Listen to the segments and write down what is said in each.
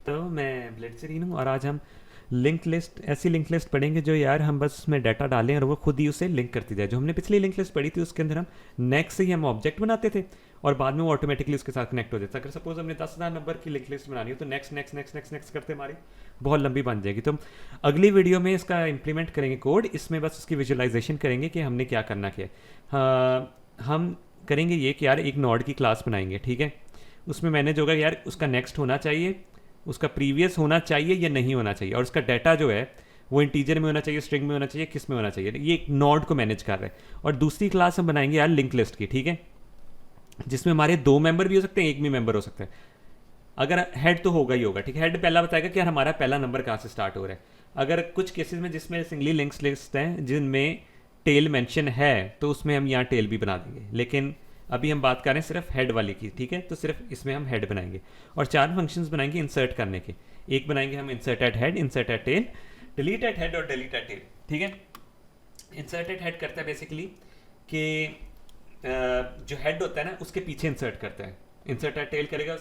तो मैं ब्लिट्ज़रीन हूँ और आज हम लिंक लिस्ट ऐसी लिंक लिस्ट पढ़ेंगे जो यार हम बस उसमें डाटा डालें और वो खुद ही उसे लिंक करती जाए। जो हमने पिछली लिंक लिस्ट पढ़ी थी उसके अंदर हम नेक्स्ट से ही हम ऑब्जेक्ट बनाते थे और बाद में वो ऑटोमेटिकली उसके साथ कनेक्ट हो जाता। अगर सपोज हमने 10,000 नंबर की लिंक लिस्ट बनानी हो तो next next next next next करते हमारी बहुत लंबी बन जाएगी। तो हम अगली वीडियो में इसका इंप्लीमेंट करेंगे कोड, इसमें बस उसकी विजुअलाइजेशन करेंगे कि हमने क्या करना क्या है। हम करेंगे ये कि यार एक नोड की क्लास बनाएंगे, ठीक है। उसमें मैंने जो होगा यार उसका नेक्स्ट होना चाहिए, उसका प्रीवियस होना चाहिए या नहीं होना चाहिए, और उसका डाटा जो है वो इंटीजर में होना चाहिए, स्ट्रिंग में होना चाहिए, किस में होना चाहिए। ये एक नोड को मैनेज कर रहा है। और दूसरी क्लास हम बनाएंगे यार लिंक लिस्ट की, ठीक है, जिसमें हमारे 2 मेंबर भी हो सकते हैं, एक भी मेंबर हो सकता है। अगर हेड तो होगा ही होगा, ठीक है। हेड पहला बताएगा कि यार हमारा पहला नंबर कहाँ से स्टार्ट हो रहा है। अगर कुछ केसेस में जिसमें सिंगली लिंक्स लिस्ट हैं जिनमें टेल मेंशन है तो उसमें हम यहाँ टेल भी बना देंगे, लेकिन अभी हम बात कर रहे हैं सिर्फ हेड वाली की, ठीक है। तो सिर्फ इसमें हम हेड बनाएंगे और 4 फंक्शंस बनाएंगे इंसर्ट करने के। एक बनाएंगे हम insert eight head, insert eight tell, delete eight head और डिलीट एट टेल, ठीक है। इंसर्ट एट हेड करता है बेसिकली कि जो हेड होता है ना उसके पीछे इंसर्ट करता है। इंसर्ट एट टेल करेगा,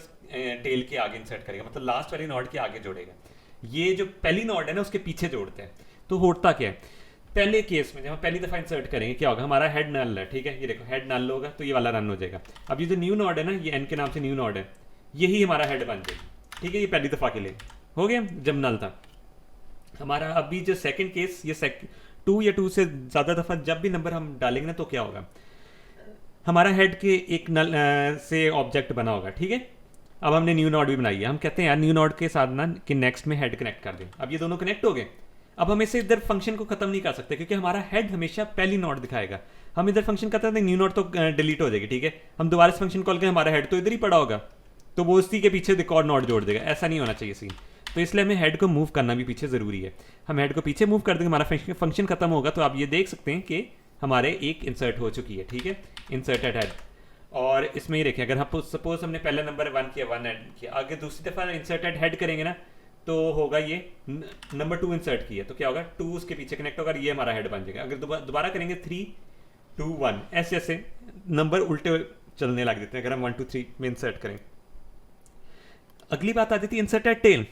टेल के आगे इंसर्ट करेगा, मतलब लास्ट वाली नोड के आगे जोड़ेगा। ये जो पहली नोड है ना उसके पीछे जोड़ते हैं। तो होता क्या है, पहले केस में जब हम पहली दफा इंसर्ट करेंगे क्या होगा, हमारा हेड नल है, ठीक है। ये देखो हेड नल होगा तो ये वाला रन हो जाएगा। अब ये जो न्यू नोड है ना, ये एन के नाम से न्यू नोड है, यही हमारा हेड बन जाएगा, ठीक है। ये पहली दफा के लिए हो गया जब नल था हमारा। अभी जो सेकंड केस, ये 2 या 2 से ज़्यादा दफ़ा जब भी नंबर हम डालेंगे ना तो क्या होगा, हमारा हेड के एक नल से ऑब्जेक्ट बना होगा, ठीक है। अब हमने न्यू नोड भी बनाई है, हम कहते हैं यार न्यू नोड के साथ ना कि नेक्स्ट में हेड कनेक्ट कर दें। अब ये दोनों कनेक्ट हो गए। अब हम इसे इधर फंक्शन को खत्म नहीं कर सकते क्योंकि हमारा हेड हमेशा पहली नोड दिखाएगा। हम इधर फंक्शन करते हैं न्यू नोड तो डिलीट हो जाएगी, ठीक है। हम दोबारा से फंक्शन कॉल करें, हमारा हेड तो इधर ही पड़ा होगा, तो वो उसी के पीछे एक और नोड जोड़ देगा। ऐसा नहीं होना चाहिए सीन। तो इसलिए हमें हेड को मूव करना भी पीछे ज़रूरी है। हम हेड को पीछे मूव कर देंगे, हमारा फंक्शन खत्म होगा। तो आप ये देख सकते हैं कि हमारे एक इंसर्ट हो चुकी है, ठीक है, इंसर्ट एट हेड। और इसमें ही देखिए, अगर हम सपोज हमने पहले नंबर 1 किया, 1 ऐड किया, आगे दूसरी दफ़ा इंसर्ट एट हेड करेंगे ना तो होगा ये नंबर 2 इंसर्ट किया तो क्या होगा, 2 उसके पीछे कनेक्ट होगा, ये हमारा हेड बन जाएगा। अगर दोबारा करेंगे 3 2 1, ऐसे ऐसे नंबर उल्टे चलने लग देते हैं अगर हम 1 2 3 में इंसर्ट करें। अगली बात आ जाती है इंसर्ट एट टेल।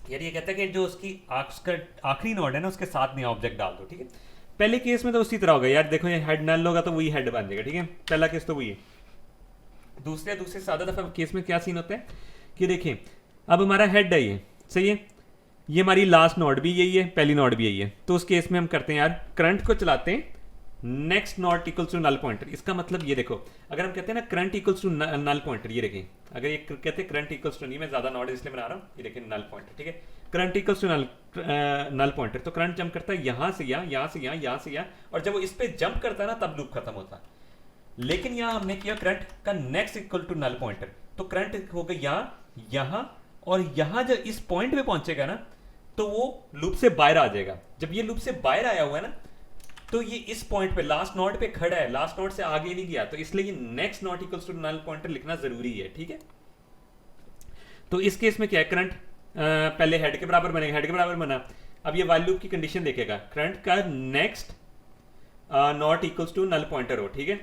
यार ये कहता है कि जो उसकी आखिरी नोड है ना उसके साथ नया ऑब्जेक्ट डाल दो, ठीक है। पहले केस में तो उसी तरह होगा यार, देखो ये हेड नल होगा तो वही हेड बन जाएगा, ठीक है। पहला केस तो वही है। दूसरे सादा दफा केस में क्या सीन होता है कि देखें, अब हमारा हेड है, ये सही है, ये हमारी लास्ट नोड भी यही है, पहली नोड भी यही है। तो उस केस में हम करते हैं यार करंट को चलाते हैं next not equals to null pointer. इसका मतलब ये देखो, अगर हम कहते हैं ना current equals to null pointer, ये देखें, अगर ये कहते हैं करंट इक्वल्स टू, नहीं मैं ज्यादा नॉट इसलिए बना रहा हूँ, ये देखें नल पॉइंटर, ठीक है। Current equals to null pointer, तो करंट जंप करता है यहाँ से यहाँ, यहाँ से यहाँ, यहाँ से यहाँ, और जब वो इस पे जंप करता है ना तब लूप खत्म होता है। लेकिन यहाँ हमने किया करंट का next equal to null pointer, तो करंट होगा यहाँ, यहाँ, और यहाँ जब इस पॉइंट पे पहुंचेगा ना तो वो लूप से बाहर आ जाएगा। जब ये लूप से बाहर आया हुआ है ना तो ये इस पॉइंट पे लास्ट नोड पे खड़ा है, लास्ट नोड से आगे नहीं गया, तो इसलिए ये next not equals to null pointer लिखना जरूरी है, ठीक है। तो इस केस में क्या है, करंट पहले हेड के बराबर बनेगा, हेड के बराबर बना। अब ये वाइल लूप की कंडीशन देखेगा, करंट का next not equals to null pointer हो, ठीक है।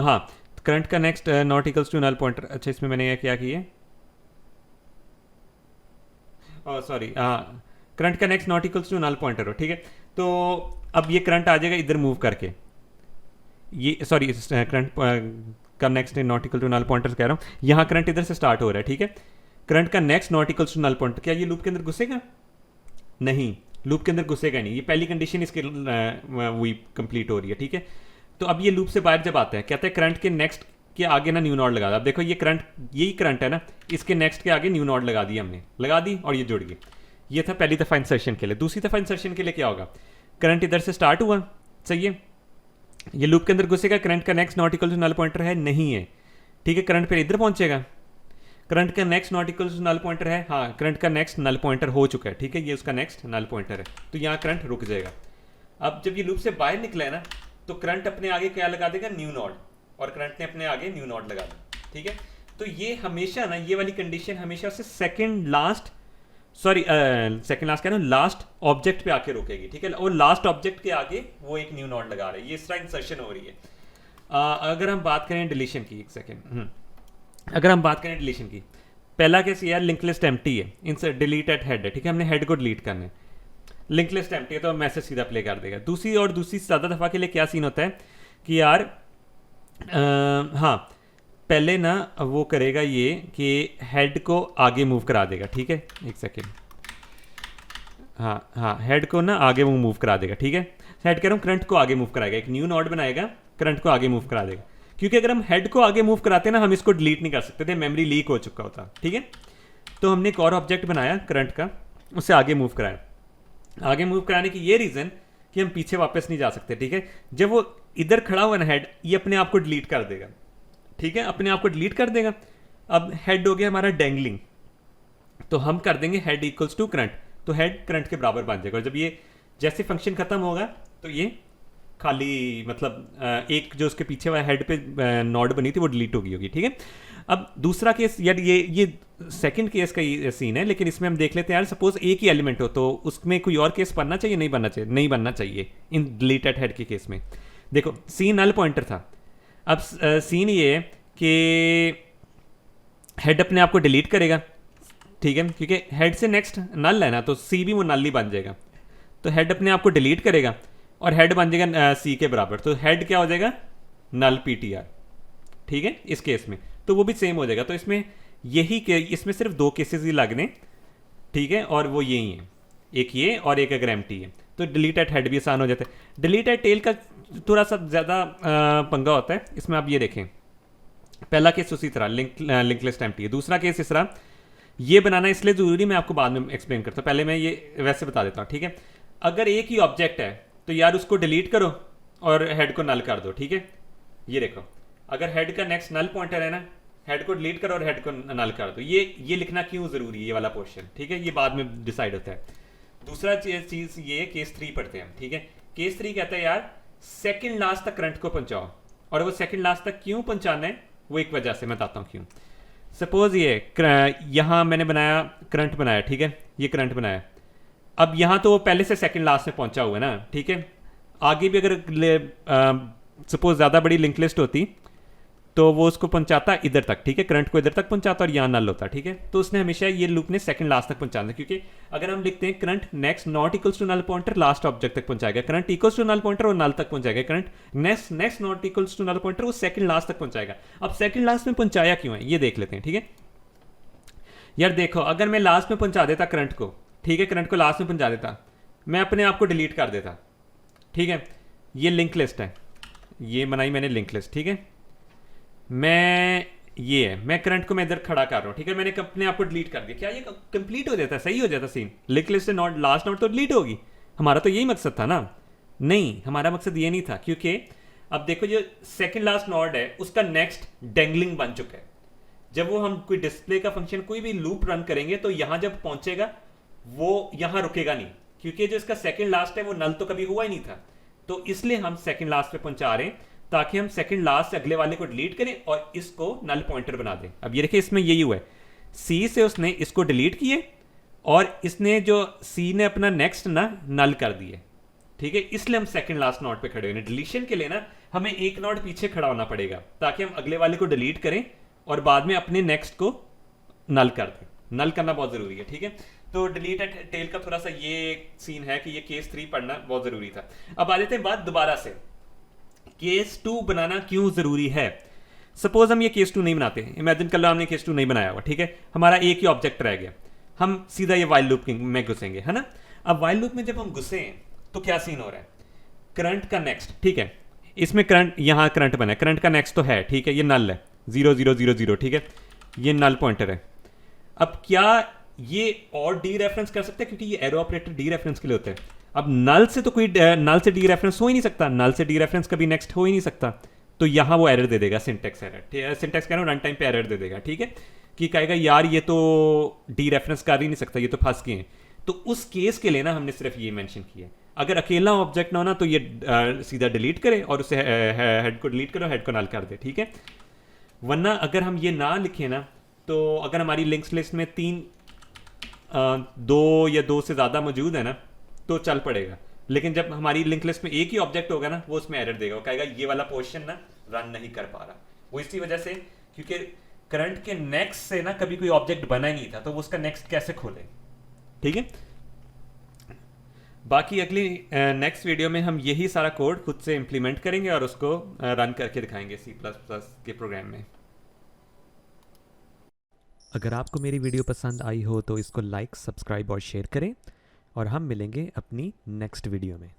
हाँ, करंट का next not equals to null pointer. अच्छा, इसमें मैंने क्या किया, सॉरी, हाँ, करंट का next not equals to null pointer हो, ठीक है। तो अब ये करंट आ जाएगा इधर मूव करके, ये सॉरी करंट का next not equal to null pointer कह रहा हूँ, यहाँ करंट इधर से स्टार्ट हो रहा है, ठीक है। करंट का next not equals to null pointer, क्या ये लूप के अंदर घुसेगा? नहीं, लूप के अंदर घुसेगा नहीं, ये पहली कंडीशन इसके वही कंप्लीट हो रही है, ठीक है। तो अब ये लूप से बाहर जब आता है, कहता है करंट के नेक्स्ट के आगे ना न्यू नॉड लगा। अब देखो ये करंट, यही करंट है ना, इसके नेक्स्ट के आगे न्यू नॉड लगा दी हमने, लगा दी और ये जुड़ गई। ये था पहली दफा इंसर्शन के लिए। दूसरी दफा इंसर्शन के लिए क्या होगा, करंट इधर से स्टार्ट हुआ, सही है, ये लूप के अंदर घुसेगा, करंट का next not equal to null pointer है, नहीं है, ठीक है। करंट फिर इधर पहुंचेगा, करंट का next not equal to null pointer है, हाँ, करंट का नेक्स्ट नल पॉइंटर हो चुका है, ठीक है, ये उसका नेक्स्ट नल पॉइंटर है, तो यहाँ करंट रुक जाएगा। अब जब ये लूप से बाहर निकला है ना तो करंट अपने आगे क्या लगा देगा, न्यू नॉड, और करंट ने अपने आगे न्यू नॉड लगा दिया, ठीक है। तो ये हमेशा ना, ये वाली कंडीशन हमेशा से सेकंड लास्ट कह रहा हूँ, लास्ट ऑब्जेक्ट पे आके रुकेगी, ठीक है। और लास्ट ऑब्जेक्ट के आगे वो एक न्यू नॉड लगा रहे हैं, ये इस तरह इंसर्शन हो रही है। अगर हम बात करें डिलीशन की, एक सेकेंड, अगर हम बात करें डिलीशन की, पहला केस यार लिंक लिस्ट एम्प्टी है, इनसे डिलीट एट हेड है, ठीक है, हमने हेड को डिलीट करना है, लिंक लिस्ट एम्प्टी है तो मैसेज सीधा प्ले कर देगा। दूसरी ज़्यादा दफ़ा के लिए क्या सीन होता है कि यार हाँ, पहले ना वो करेगा ये कि हेड को आगे मूव करा देगा, ठीक है, एक सेकेंड, हाँ हेड को ना आगे वो मूव करा देगा, ठीक है, हेड कह रहा हूँ करंट को आगे मूव कराएगा, एक न्यू नोड बनाएगा, करंट को आगे मूव करा देगा, क्योंकि अगर हम हेड को आगे मूव कराते ना हम इसको डिलीट नहीं कर सकते थे, मेमोरी लीक हो चुका होता, ठीक है। तो हमने एक और ऑब्जेक्ट बनाया करंट का, उससे आगे मूव कराया। आगे मूव कराने की ये रीज़न कि हम पीछे वापस नहीं जा सकते, ठीक है। जब वो इधर खड़ा हुआ ना हेड, ये अपने आप को डिलीट कर देगा, ठीक है, अपने आप को डिलीट कर देगा। अब हेड हो गया हमारा डेंगलिंग, तो हम कर देंगे हेड इक्वल्स टू करंट, तो हेड करंट के बराबर बन जाएगा। और जब ये जैसे फंक्शन खत्म होगा तो ये खाली मतलब एक जो उसके पीछे वाला हेड पे नोड बनी थी वो डिलीट होगी, ठीक है। अब दूसरा केस यार ये सेकंड केस का ये सीन है, लेकिन इसमें हम देख लेते हैं यार, सपोज एक ही एलिमेंट हो तो उसमें कोई और केस बनना चाहिए, नहीं बनना चाहिए, नहीं बनना चाहिए इन डिलीटेड हेड के केस में। देखो सी नल पॉइंटर था, अब सीन ये है कि हेड अपने आप को डिलीट करेगा, ठीक है, क्योंकि हेड से नेक्स्ट नल है ना, तो सी भी वो नल ही बन जाएगा, तो हेड अपने आप को डिलीट करेगा और हेड बन जाएगा सी के बराबर, तो हेड क्या हो जाएगा, नल पीटीआर, ठीक है, इस केस में तो वो भी सेम हो जाएगा। तो इसमें इसमें सिर्फ दो केसेस ही लगने, ठीक है, और वो यही है, एक ये और एक अगर एम्प्टी है, तो डिलीट एट हेड भी आसान हो जाता है। डिलीट एट टेल का थोड़ा सा ज़्यादा पंगा होता है, इसमें आप ये देखें, पहला केस उसी तरह लिंक लिस्ट एम्प्टी है, दूसरा केस इस तरह, ये बनाना इसलिए ज़रूरी, मैं आपको बाद में एक्सप्लेन करता हूँ, पहले मैं ये वैसे बता देता हूँ, ठीक है। अगर एक ही ऑब्जेक्ट है तो यार उसको डिलीट करो और हेड को नल कर दो, ठीक है। ये देखो, अगर हेड का नेक्स्ट नल पॉइंटर है ना, हेड को डिलीट करो और हेड को नल कर दो, ये लिखना क्यों ज़रूरी है, ये वाला पोर्शन, ठीक है, ये बाद में डिसाइड होता है। दूसरा चीज़ ये केस 3 पढ़ते हैं, ठीक है। केस 3 कहता है यार सेकंड लास्ट तक करंट को पहुंचाओ, और वो सेकंड लास्ट तक क्यों पहुंचाना है, वो एक वजह से मैं बताता हूँ क्यों। सपोज ये यहाँ मैंने बनाया करंट बनाया, ठीक है, ये करंट बनाया, अब यहाँ तो वो पहले से सेकंड लास्ट में पहुंचा हुआ है ना, ठीक है। आगे भी अगर सपोज ज़्यादा बड़ी लिंक लिस्ट होती तो वो उसको पहुंचाता इधर तक, ठीक है, करंट को इधर तक पहुंचाता और यहाँ नल होता, ठीक है। तो उसने हमेशा ये लूप ने सेकंड लास्ट तक पहुंचाना, क्योंकि अगर हम लिखते हैं current next not equals to null pointer last object तक पहुंचाएगा, current equals to null pointer और नल तक पहुंचाएगा, current next not equals to null pointer वो सेकंड लास्ट तक पहुंचाएगा। अब सेकंड लास्ट में पहुंचाया क्यों है ये देख लेते हैं, ठीक है। यार देखो, अगर मैं लास्ट में पहुंचा देता करंट को, ठीक है, करंट को लास्ट में पहुंचा देता, मैं अपने आप को डिलीट कर देता, ठीक है। ये लिंक लिस्ट है, ये बनाई मैंने लिंक लिस्ट, ठीक है। मैं करंट को मैं इधर खड़ा कर रहा हूँ, ठीक है, मैंने अपने आप को डिलीट कर दिया, क्या ये कंप्लीट हो जाता है, सही हो जाता सीन, लिंक लिस्ट से नॉट लास्ट नोट तो डिलीट होगी, हमारा तो यही मकसद था ना। नहीं, हमारा मकसद ये नहीं था, क्योंकि अब देखो जो सेकंड लास्ट नोड है उसका नेक्स्ट डेंगलिंग बन चुका है। जब वो हम कोई डिस्प्ले का फंक्शन कोई भी लूप रन करेंगे तो यहां जब पहुंचेगा वो यहां रुकेगा नहीं, क्योंकि जो इसका सेकंड लास्ट है वो नल तो कभी हुआ ही नहीं था, तो इसलिए हम सेकंड लास्ट पे पहुंचा रहे हैं ताकि हम सेकंड लास्ट से अगले वाले को डिलीट करें और इसको नल पॉइंटर बना दें। अब ये देखिए इसमें यही हुआ है, सी से उसने इसको डिलीट किए और इसने जो सी ने अपना नेक्स्ट ना नल कर दिए, ठीक है, इसलिए हम सेकंड लास्ट नोड पे खड़े हुए। डिलीशन के लिए ना हमें एक नोड पीछे खड़ा होना पड़ेगा ताकि हम अगले वाले को डिलीट करें और बाद में अपने नेक्स्ट को नल कर दें। नल करना बहुत जरूरी है, ठीक है। तो डिलीट एट टेल का थोड़ा सा ये सीन है कि ये केस 3 पढ़ना बहुत जरूरी था। अब आ जाते हैं बात दोबारा से, केस 2 बनाना क्यों जरूरी है। सपोज हम ये केस 2 नहीं बनाते, इमेजिन कर लो हमने केस 2 नहीं बनाया हुआ, ठीक है, हमारा एक ही ऑब्जेक्ट रह गया, हम सीधा ये वाइल लूप में घुसेंगे, है ना। अब वाइल लूप में जब हम घुसे तो क्या सीन हो रहा है, करंट का नेक्स्ट, ठीक है, इसमें करंट, यहां करंट बना है, करंट का नेक्स्ट तो है, ठीक है, ये नल है 0 0 0 0, ठीक है, ये नल पॉइंटर है। अब क्या ये और डी रेफरेंस कर सकते हैं, क्योंकि ये एरो ऑपरेटर डी रेफरेंस के लिए होते हैं। अब नल से तो कोई नल से डी रेफरेंस हो ही नहीं सकता, नल से डी रेफरेंस कभी नेक्स्ट हो ही नहीं सकता, तो यहां वो एरर दे देगा, सिंटेक्स एरर, सिंटेक्स कह रहा हूं, रन टाइम पे एरर दे देगा, ठीक है, कि कहेगा यार ये तो डी रेफरेंस कर ही नहीं सकता, ये तो फंस गए हैं। तो उस केस के लिए ना हमने सिर्फ ये मेंशन किया है, अगर अकेला ऑब्जेक्ट ना हो ना तो ये सीधा डिलीट करे और उसे हेड को डिलीट करो, हेड को नल कर दे, ठीक है। वरना अगर हम ये ना लिखें ना, तो अगर हमारी लिंक्स लिस्ट में 2 या 2 से ज़्यादा मौजूद है ना तो चल पड़ेगा, लेकिन जब हमारी लिंक लिस्ट में एक ही ऑब्जेक्ट होगा ना वो उसमें एरर देगा, वो कहेगा ये वाला पोर्शन ना रन नहीं कर पा रहा। वो इसी वजह से, क्योंकि करंट के नेक्स्ट से ना कभी कोई ऑब्जेक्ट बना ही नहीं था, तो वो उसका नेक्स्ट कैसे खोले। ठीक है, बाकी अगली नेक्स्ट वीडियो में हम यही सारा कोड खुद से इम्प्लीमेंट करेंगे और उसको रन करके दिखाएंगे सी प्लस प्लस के प्रोग्राम में। अगर आपको मेरी वीडियो पसंद आई हो तो इसको लाइक, सब्सक्राइब और शेयर करें, और हम मिलेंगे अपनी नेक्स्ट वीडियो में।